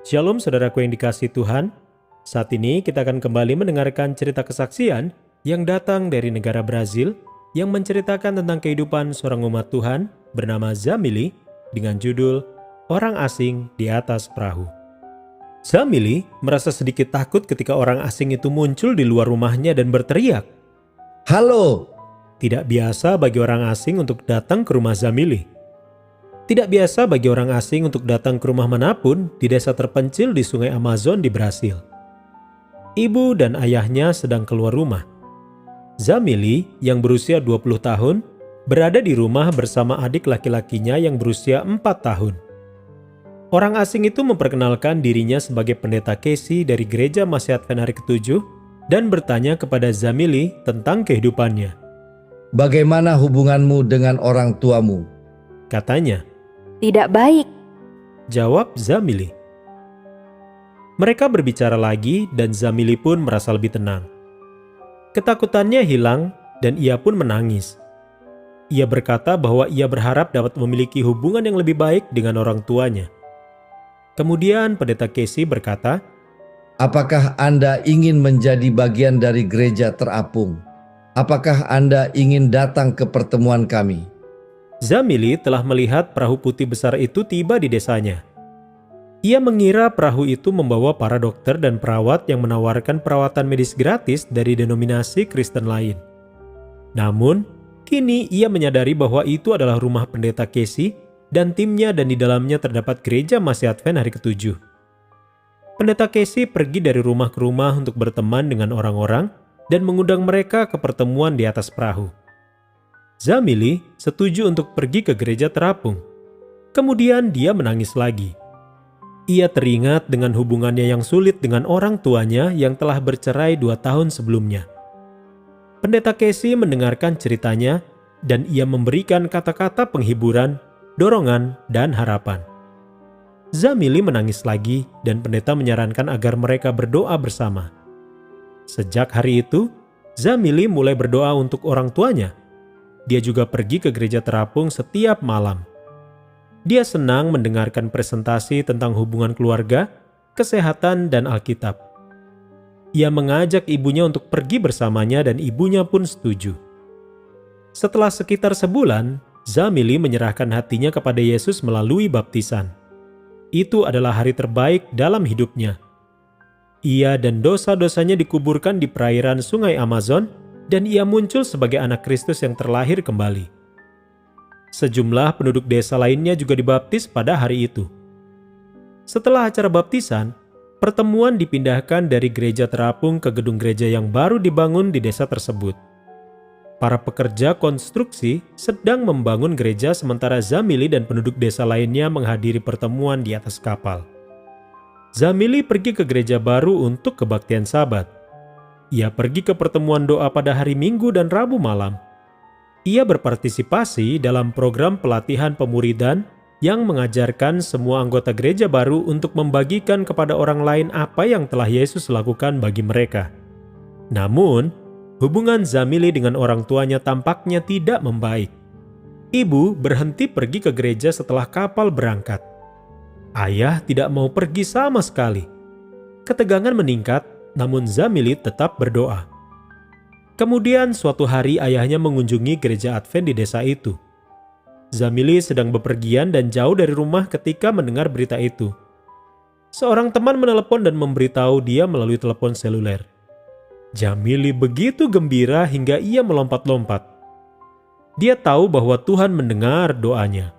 Shalom saudaraku yang dikasihi Tuhan. Saat ini kita akan kembali mendengarkan cerita kesaksian yang datang dari negara Brazil yang menceritakan tentang kehidupan seorang umat Tuhan bernama Zamily dengan judul Orang Asing di Atas Perahu. Zamily merasa sedikit takut ketika orang asing itu muncul di luar rumahnya dan berteriak. Halo, Tidak biasa bagi orang asing untuk datang ke rumah Zamily. Tidak biasa bagi orang asing untuk datang ke rumah manapun di desa terpencil di sungai Amazon di Brasil. Ibu dan ayahnya sedang keluar rumah. Zamily yang berusia 20 tahun berada di rumah bersama adik laki-lakinya yang berusia 4 tahun. Orang asing itu memperkenalkan dirinya sebagai pendeta Casey dari gereja Masih Advent Hari ke-7 dan bertanya kepada Zamily tentang kehidupannya. bagaimana hubunganmu dengan orang tuamu? Katanya, Tidak baik. jawab Zamily. Mereka berbicara lagi dan Zamily pun merasa lebih tenang. Ketakutannya hilang dan ia pun menangis. Ia berkata bahwa ia berharap dapat memiliki hubungan yang lebih baik dengan orang tuanya. Kemudian pendeta Casey berkata, Apakah Anda ingin menjadi bagian dari gereja terapung? Apakah Anda ingin datang ke pertemuan kami? Zamily telah melihat perahu putih besar itu tiba di desanya. Ia mengira perahu itu membawa para dokter dan perawat yang menawarkan perawatan medis gratis dari denominasi Kristen lain. Namun, kini ia menyadari bahwa itu adalah rumah pendeta Casey dan timnya dan di dalamnya terdapat gereja Masih Advent Hari ke-7. Pendeta Casey pergi dari rumah ke rumah untuk berteman dengan orang-orang dan mengundang mereka ke pertemuan di atas perahu. Zamily setuju untuk pergi ke gereja terapung. Kemudian dia menangis lagi. Ia teringat dengan hubungannya yang sulit dengan orang tuanya yang telah bercerai 2 tahun sebelumnya. Pendeta Casey mendengarkan ceritanya dan ia memberikan kata-kata penghiburan, dorongan, dan harapan. Zamily menangis lagi dan pendeta menyarankan agar mereka berdoa bersama. Sejak hari itu, Zamily mulai berdoa untuk orang tuanya. Dia juga pergi ke gereja terapung setiap malam. Dia senang mendengarkan presentasi tentang hubungan keluarga, kesehatan, dan Alkitab. Ia mengajak ibunya untuk pergi bersamanya dan ibunya pun setuju. Setelah sekitar sebulan, Zamily menyerahkan hatinya kepada Yesus melalui baptisan. Itu adalah hari terbaik dalam hidupnya. Ia dan dosa-dosanya dikuburkan di perairan sungai Amazon dan ia muncul sebagai anak Kristus yang terlahir kembali. Sejumlah penduduk desa lainnya juga dibaptis pada hari itu. Setelah acara baptisan, pertemuan dipindahkan dari gereja terapung ke gedung gereja yang baru dibangun di desa tersebut. Para pekerja konstruksi sedang membangun gereja sementara Zamily dan penduduk desa lainnya menghadiri pertemuan di atas kapal. Zamily pergi ke gereja baru untuk kebaktian Sabat. Ia pergi ke pertemuan doa pada hari Minggu dan Rabu malam. Ia berpartisipasi dalam program pelatihan pemuridan yang mengajarkan semua anggota gereja baru untuk membagikan kepada orang lain apa yang telah Yesus lakukan bagi mereka. Namun, hubungan Zamily dengan orang tuanya tampaknya tidak membaik. Ibu berhenti pergi ke gereja setelah kapal berangkat. Ayah tidak mau pergi sama sekali. Ketegangan meningkat, namun Zamily tetap berdoa. Kemudian suatu hari ayahnya mengunjungi gereja Advent di desa itu. Zamily sedang bepergian dan jauh dari rumah ketika mendengar berita itu. Seorang teman menelepon dan memberitahu dia melalui telepon seluler. Zamily begitu gembira hingga ia melompat-lompat. Dia tahu bahwa Tuhan mendengar doanya.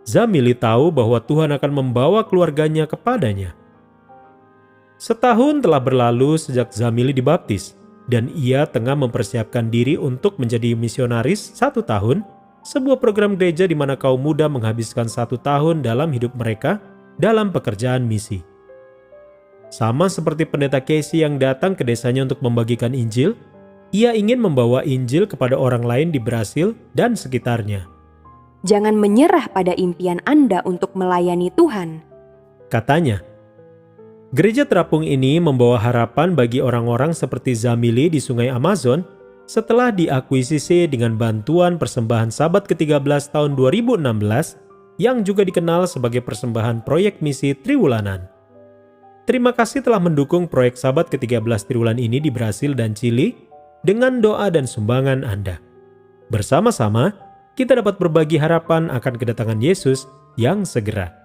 Zamily tahu bahwa Tuhan akan membawa keluarganya kepadanya. Setahun telah berlalu sejak Zamily dibaptis, dan ia tengah mempersiapkan diri untuk menjadi misionaris 1 tahun, sebuah program gereja di mana kaum muda menghabiskan 1 tahun dalam hidup mereka dalam pekerjaan misi. Sama seperti pendeta Casey yang datang ke desanya untuk membagikan Injil, ia ingin membawa Injil kepada orang lain di Brasil dan sekitarnya. Jangan menyerah pada impian Anda untuk melayani Tuhan. Katanya, gereja terapung ini membawa harapan bagi orang-orang seperti Zamily di sungai Amazon setelah diakuisisi dengan bantuan persembahan Sabat ke-13 tahun 2016 yang juga dikenal sebagai persembahan proyek misi Triwulanan. Terima kasih telah mendukung proyek Sabat ke-13 Triwulan ini di Brasil dan Chili dengan doa dan sumbangan Anda. Bersama-sama, kita dapat berbagi harapan akan kedatangan Yesus yang segera.